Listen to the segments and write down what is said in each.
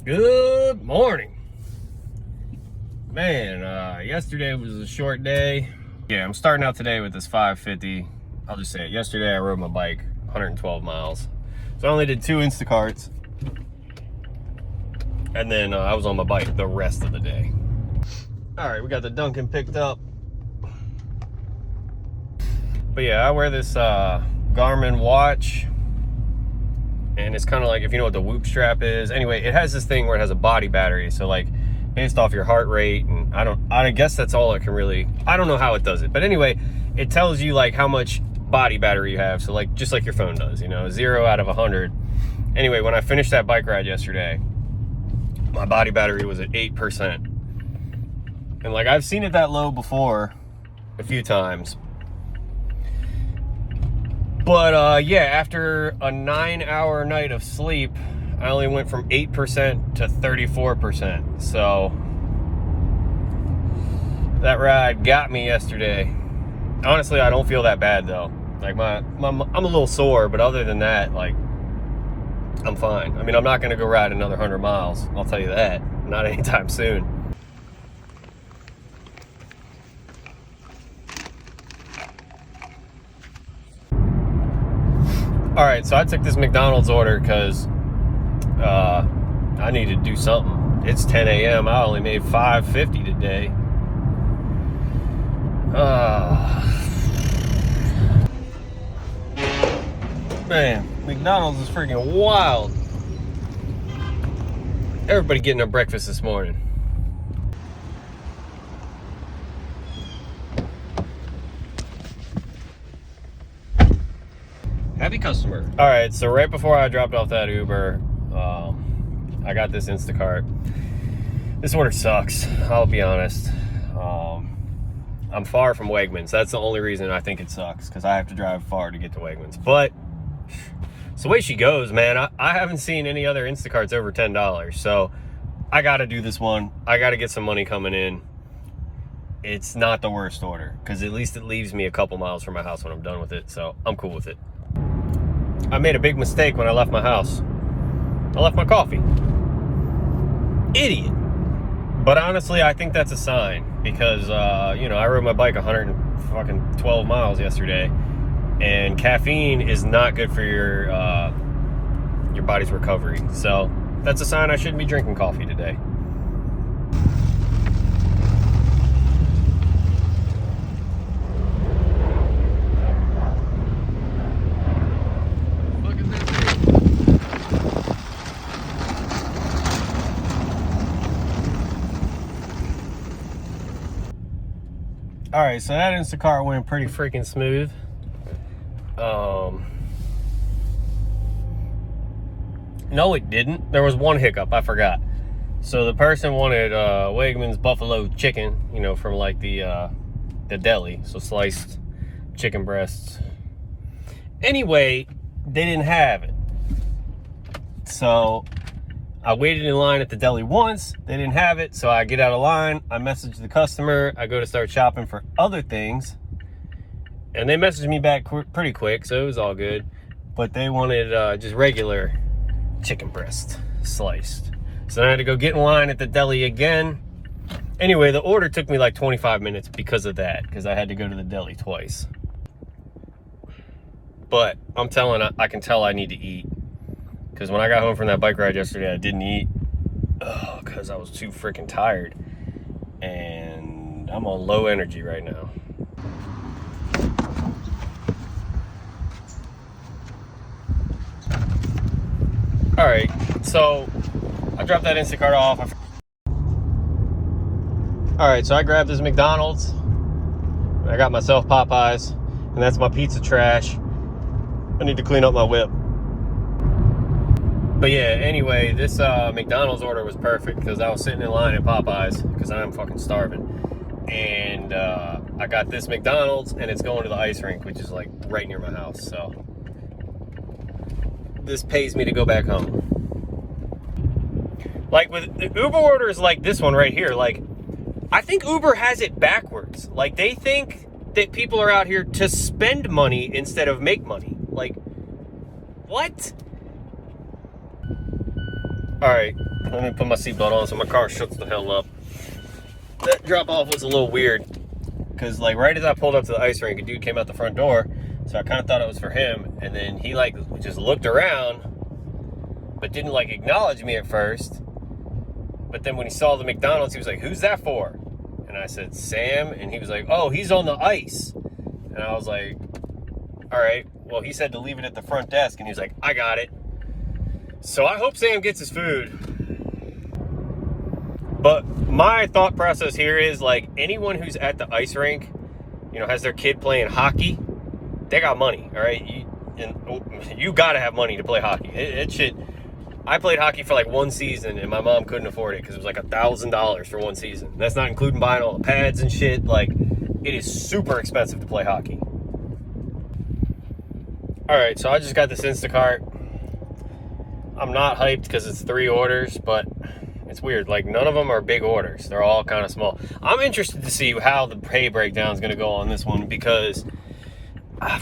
Good morning. Man, yesterday was a short day. Yeah, I'm starting out today with this 550. I'll just say it. Yesterday I rode my bike 112 miles. So I only did 2 Instacarts. And then I was on my bike the rest of the day. All right, we got the Duncan picked up. But yeah, I wear this Garmin watch. And it's kind of like, if you know what the Whoop strap is. Anyway, it has this thing where it has a body battery. So like, based off your heart rate, and I guess that's all it can really, I don't know how it does it. But anyway, it tells you like how much body battery you have. So like, just like your phone does, you know, 0 out of 100. Anyway, when I finished that bike ride yesterday, my body battery was at 8%. And like, I've seen it that low before a few times. But yeah, after a 9-hour night of sleep, I only went from 8% to 34%. So that ride got me yesterday. Honestly, I don't feel that bad though. Like I'm a little sore, but other than that, like, I'm fine. I mean, I'm not gonna go ride another 100 miles. I'll tell you that. Not anytime soon. All right, so I took this McDonald's order because I need to do something. It's 10 a.m. I only made $5.50 today. Man, McDonald's is freaking wild. Everybody getting their breakfast this morning. Happy customer. All right, so right before I dropped off that Uber, I got this Instacart. This order sucks, I'll be honest. I'm far from Wegmans. That's the only reason I think it sucks, because I have to drive far to get to Wegmans. But it's the way she goes, man. I haven't seen any other Instacarts over $10, so I gotta do this one. I gotta get some money coming in. It's not the worst order, because at least it leaves me a couple miles from my house when I'm done with it, so I'm cool with it. I made a big mistake when I left my house. I left my coffee. Idiot. But honestly, I think that's a sign, because you know, I rode my bike 112 miles yesterday, and caffeine is not good for your body's recovery. So that's a sign I shouldn't be drinking coffee today. All right, so that Instacart went pretty freaking smooth. No, it didn't. There was one hiccup, I forgot. So the person wanted Wegmans buffalo chicken, you know, from like the deli, so sliced chicken breasts. Anyway, they didn't have it. So I waited in line at the deli once, they didn't have it, so I get out of line, I message the customer, I go to start shopping for other things, and they messaged me back pretty quick, so it was all good. But they wanted just regular chicken breast, sliced. So then I had to go get in line at the deli again. Anyway, the order took me like 25 minutes because of that, because I had to go to the deli twice. But I'm telling, I can tell I need to eat. Because when I got home from that bike ride yesterday, I didn't eat because I was too freaking tired. And I'm on low energy right now. All right, so I dropped that Instacart off. All right, so I grabbed this McDonald's. I got myself Popeyes, and that's my pizza trash. I need to clean up my whip. But yeah, anyway, this McDonald's order was perfect because I was sitting in line at Popeyes because I'm fucking starving. And I got this McDonald's, and it's going to the ice rink, which is like right near my house. So this pays me to go back home. Like with the Uber orders like this one right here, like I think Uber has it backwards. Like they think that people are out here to spend money instead of make money. Like, what? All right, Let me put my seatbelt on so my car shuts the hell up. That drop off was a little weird because like right as I pulled up to the ice rink, a dude came out the front door, so I kind of thought it was for him, and then he like just looked around but didn't like acknowledge me at first. But then when he saw the McDonald's, he was like, "Who's that for?" And I said, "Sam." And he was like, "Oh, he's on the ice." And I was like, "All right, well, he said to leave it at the front desk." And he was like, "I got it." So I hope Sam gets his food. But my thought process here is like anyone who's at the ice rink, you know, has their kid playing hockey, they got money, all right? You got to have money to play hockey. It should. I played hockey for like one season, and my mom couldn't afford it because it was like $1,000 for one season. That's not including buying all the pads and shit. Like, it is super expensive to play hockey. All right, so I just got this Instacart. I'm not hyped because it's 3 orders, but it's weird. Like, none of them are big orders. They're all kind of small. I'm interested to see how the pay breakdown is going to go on this one because are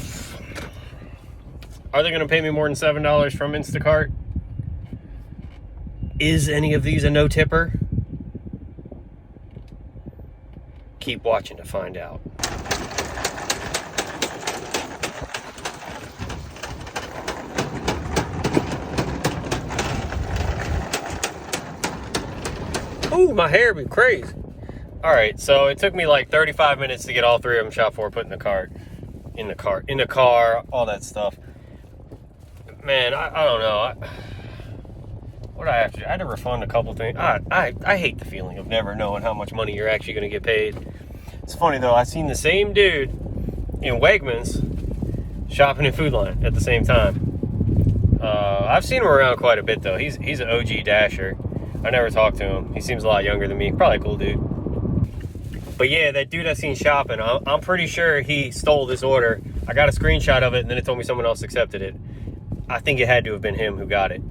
they going to pay me more than $7 from Instacart? Is any of these a no-tipper? Keep watching to find out. Ooh, my hair be crazy. All right, so it took me like 35 minutes to get all 3 of them shot for, put in the cart, in the car, all that stuff. Man, I don't know. What did I have to do? I had to refund a couple things. I hate the feeling of never knowing how much money you're actually going to get paid. It's funny, though. I seen the same dude in Wegmans shopping in Food Line at the same time. I've seen him around quite a bit, though. He's an OG Dasher. I never talked to him. He seems a lot younger than me. Probably a cool dude. But yeah, that dude I seen shopping, I'm pretty sure he stole this order. I got a screenshot of it, and then it told me someone else accepted it. I think it had to have been him who got it.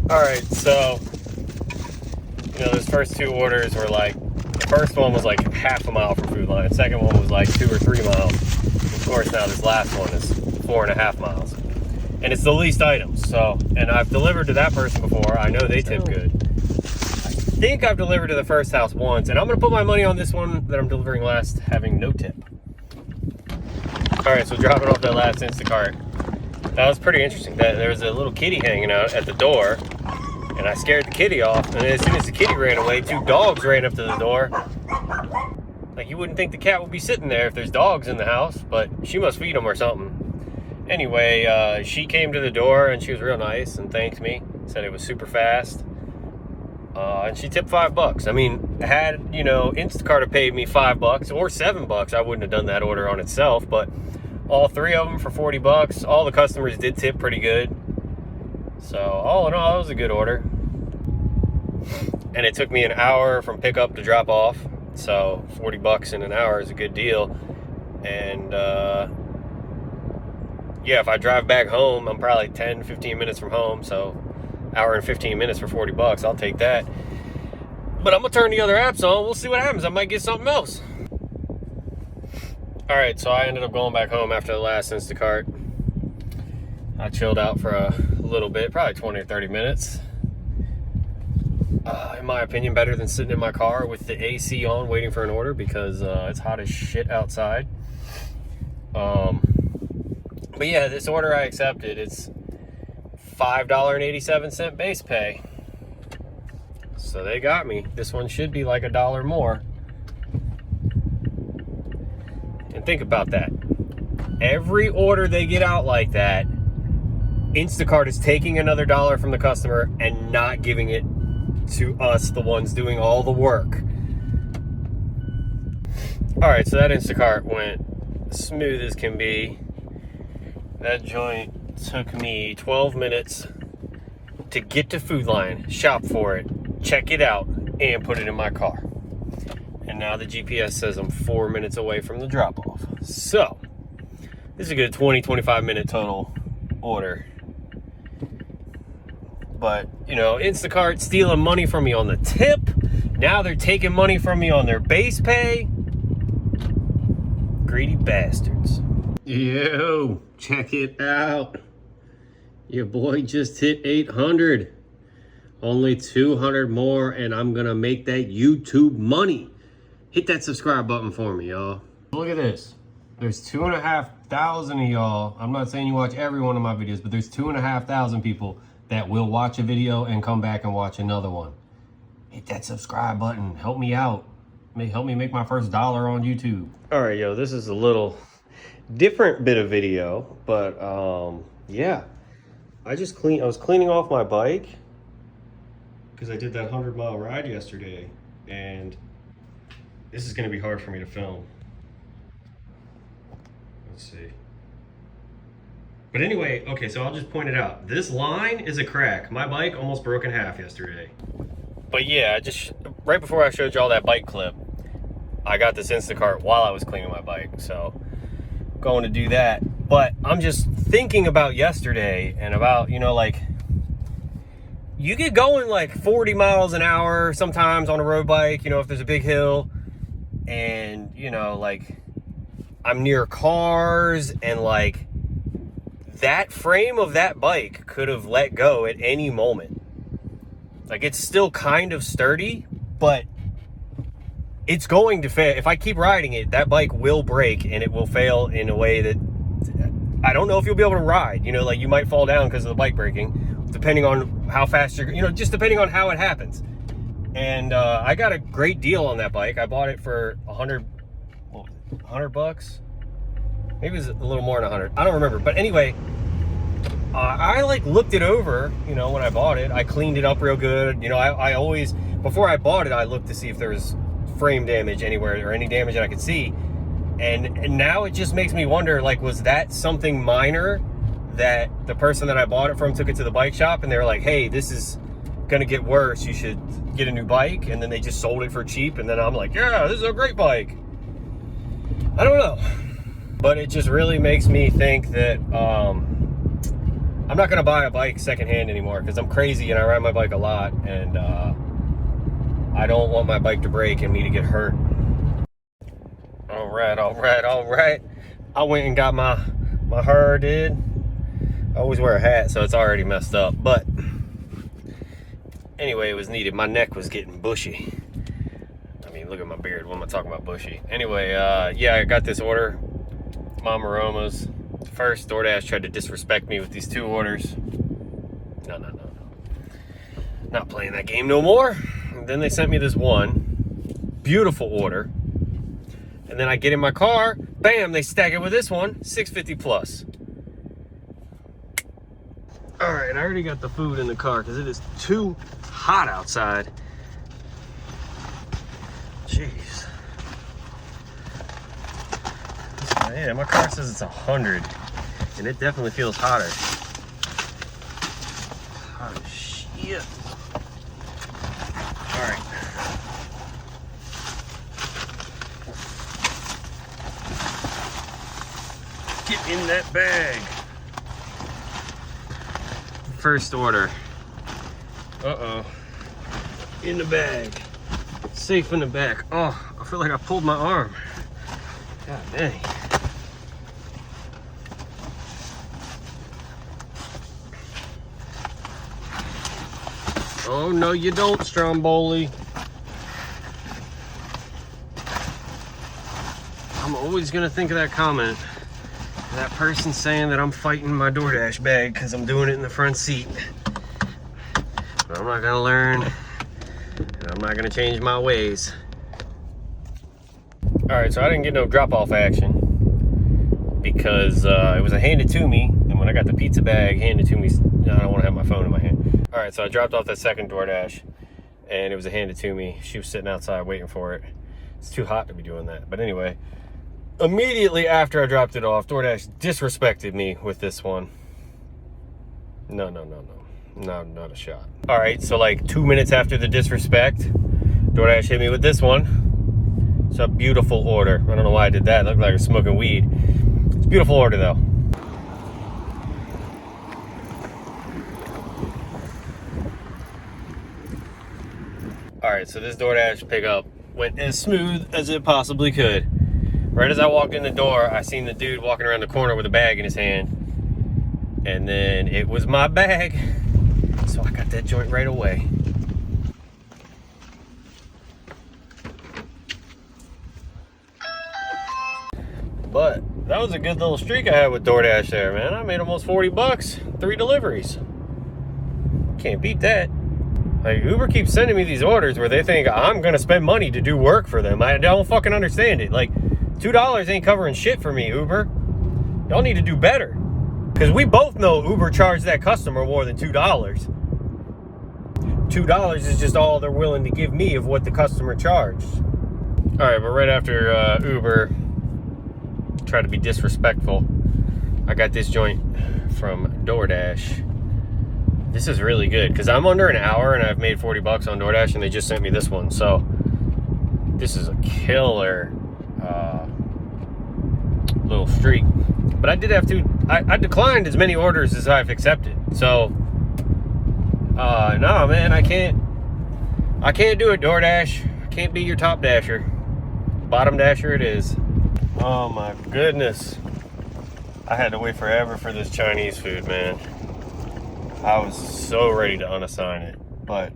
All right, so, you know, those first 2 orders were like, the first one was like half a mile from Food Line. The second one was like 2 or 3 miles. Of course, now this last one is 4.5 miles. And it's the least items, so, and I've delivered to that person before. I know they tip good. I think I've delivered to the first house once, and I'm gonna put my money on this one that I'm delivering last, having no tip. All right, so dropping off that last Instacart. That was pretty interesting. There was a little kitty hanging out at the door, and I scared the kitty off. And then as soon as the kitty ran away, 2 dogs ran up to the door. Like, you wouldn't think the cat would be sitting there if there's dogs in the house, but she must feed them or something. Anyway, she came to the door, and she was real nice and thanked me. Said it was super fast. And she tipped $5. I mean, had, you know, Instacart have paid me $5 or $7, I wouldn't have done that order on itself, but all 3 of them for $40. All the customers did tip pretty good. So all in all, it was a good order. And it took me an hour from pickup to drop off. So $40 in an hour is a good deal. And yeah, if I drive back home, I'm probably 10, 15 minutes from home. So hour and 15 minutes for $40, I'll take that. But I'm gonna turn the other apps on. We'll see what happens. I might get something else. All right, so I ended up going back home after the last Instacart. I chilled out for a little bit, probably 20 or 30 minutes. In my opinion, better than sitting in my car with the AC on waiting for an order because it's hot as shit outside. But yeah, this order I accepted, it's $5.87 base pay. So they got me. This one should be like $1 more. And think about that. Every order they get out like that, Instacart is taking another $1 from the customer and not giving it to us, the ones doing all the work. All right, so that Instacart went smooth as can be. That joint took me 12 minutes to get to Food Line, shop for it, check it out, and put it in my car. And now the GPS says I'm 4 minutes away from the drop-off. So, this is a good 20-25 minute total order. But, you know, Instacart stealing money from me on the tip Now they're taking money from me on their base pay. Greedy bastards. Yo, check it out. Your boy just hit 800. Only 200 more and I'm gonna make that YouTube money. Hit that subscribe button for me, y'all. Look at this. There's 2,500 of y'all. I'm not saying you watch every one of my videos, but there's 2,500 people that will watch a video and come back and watch another one. Hit that subscribe button. Help me out. Help me make my first dollar on YouTube. All right, yo, this is a little different bit of video, but yeah. I was cleaning off my bike because I did that 100-mile ride yesterday, and this is gonna be hard for me to film. Let's see. But anyway, okay, so I'll just point it out. This line is a crack. My bike almost broke in half yesterday. But yeah, right before I showed you all that bike clip, I got this Instacart while I was cleaning my bike, so going to do that. But I'm just thinking about yesterday and about, you know, like, you get going like 40 miles an hour sometimes on a road bike, you know, if there's a big hill, and, you know, like, I'm near cars, and like, that frame of that bike could have let go at any moment. Like, it's still kind of sturdy, but it's going to fail. If I keep riding it, that bike will break, and it will fail in a way that I don't know if you'll be able to ride. You know, like, you might fall down because of the bike breaking, depending on how fast you're, you know, just depending on how it happens. And I got a great deal on that bike. I bought it for $100 bucks. Maybe it was a little more than 100. I don't remember. But anyway, I like looked it over, you know, when I bought it. I cleaned it up real good. You know, I always, before I bought it, I looked to see if there was frame damage anywhere or any damage that I could see. And now it just makes me wonder, like, was that something minor that the person that I bought it from took it to the bike shop and they were like, hey, this is gonna get worse, you should get a new bike, and then they just sold it for cheap, and then I'm like, yeah, this is a great bike. I don't know, but it just really makes me think that I'm not gonna buy a bike secondhand anymore, because I'm crazy and I ride my bike a lot, and I don't want my bike to break and me to get hurt. All right. I went and got my hair did. I always wear a hat, so it's already messed up, but anyway, it was needed. My neck was getting bushy. I mean, look at my beard. What am I talking about bushy? Anyway, yeah, I got this order. Mama Roma's. First, DoorDash tried to disrespect me with these 2 orders. No. Not playing that game no more. And then they sent me this one. Beautiful order. And then I get in my car, bam, they stack it with this one, $6.50 plus. All right, I already got the food in the car because it is too hot outside. Jeez. Yeah, my car says it's 100, and it definitely feels hotter. Hot as shit. All right. Get in that bag. First order. Uh-oh. In the bag. Safe in the back. Oh, I feel like I pulled my arm. God dang. Oh, no you don't, Stromboli. I'm always gonna think of that comment. That person saying that I'm fighting my DoorDash bag because I'm doing it in the front seat. But I'm not gonna learn, and I'm not gonna change my ways. All right, so I didn't get no drop-off action because it was handed to me, and when I got the pizza bag handed to me, I don't want to have my phone in my hand. All right, so I dropped off that second DoorDash, and it was handed to me. She was sitting outside waiting for it. It's too hot to be doing that, but anyway. Immediately after I dropped it off, DoorDash disrespected me with this one. No, not a shot. All right, so like 2 minutes after the disrespect, DoorDash hit me with this one. It's a beautiful order. I don't know why I did that. It looked like I was smoking weed. It's a beautiful order though. All right, so this DoorDash pickup went as smooth as it possibly could. Right as I walked in the door, I seen the dude walking around the corner with a bag in his hand. And then it was my bag. So I got that joint right away. But that was a good little streak I had with DoorDash there, man. I made almost 40 bucks, 3 deliveries. Can't beat that. Like, Uber keeps sending me these orders where they think I'm gonna spend money to do work for them. I don't fucking understand it. Like, $2 ain't covering shit for me, Uber. Y'all need to do better. Because we both know Uber charged that customer more than $2. $2 is just all they're willing to give me of what the customer charged. All right, but right after Uber tried to be disrespectful, I got this joint from DoorDash. This is really good because I'm under an hour and I've made 40 bucks on DoorDash and they just sent me this one. So this is a killer little streak. But I did have to, I declined as many orders as I've accepted. So, no, man, I can't do it, DoorDash. I can't be your top dasher. Bottom dasher it is. Oh my goodness. I had to wait forever for this Chinese food, man. I was so ready to unassign it, but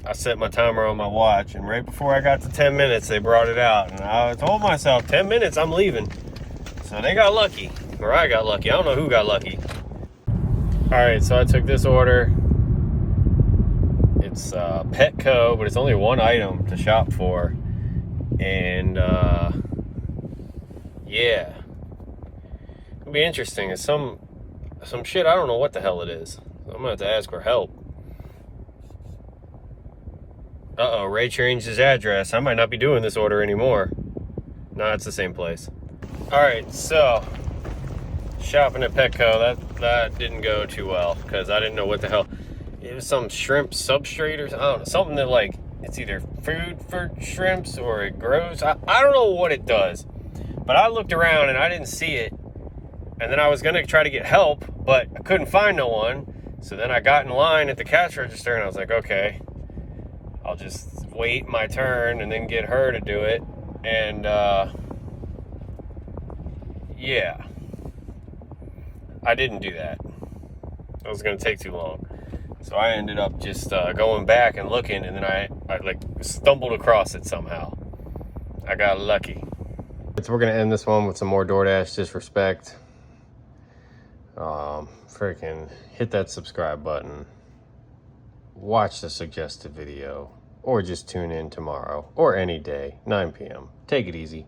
I set my timer on my watch, and right before I got to 10 minutes, they brought it out, and I told myself, 10 minutes, I'm leaving. So they got lucky, or I got lucky. I don't know who got lucky. All right, so I took this order. It's Petco, but it's only one item to shop for, and yeah, it'll be interesting. It's some shit, I don't know what the hell it is. I'm gonna have to ask for help. Uh-oh, Ray changed his address. I might not be doing this order anymore. No, it's the same place. All right, so shopping at Petco, that didn't go too well because I didn't know what the hell. It was some shrimp substrate or I don't know, something that, like, it's either food for shrimps or it grows. I don't know what it does, but I looked around and I didn't see it. And then I was gonna try to get help, but I couldn't find no one. So then I got in line at the cash register and I was like, okay, I'll just wait my turn and then get her to do it. And yeah, I didn't do that. It was gonna take too long. So I ended up just going back and looking, and then I like stumbled across it somehow. I got lucky. So we're gonna end this one with some more DoorDash disrespect. Freaking hit that subscribe button, watch the suggested video, or just tune in tomorrow or any day, 9 p.m. Take it easy.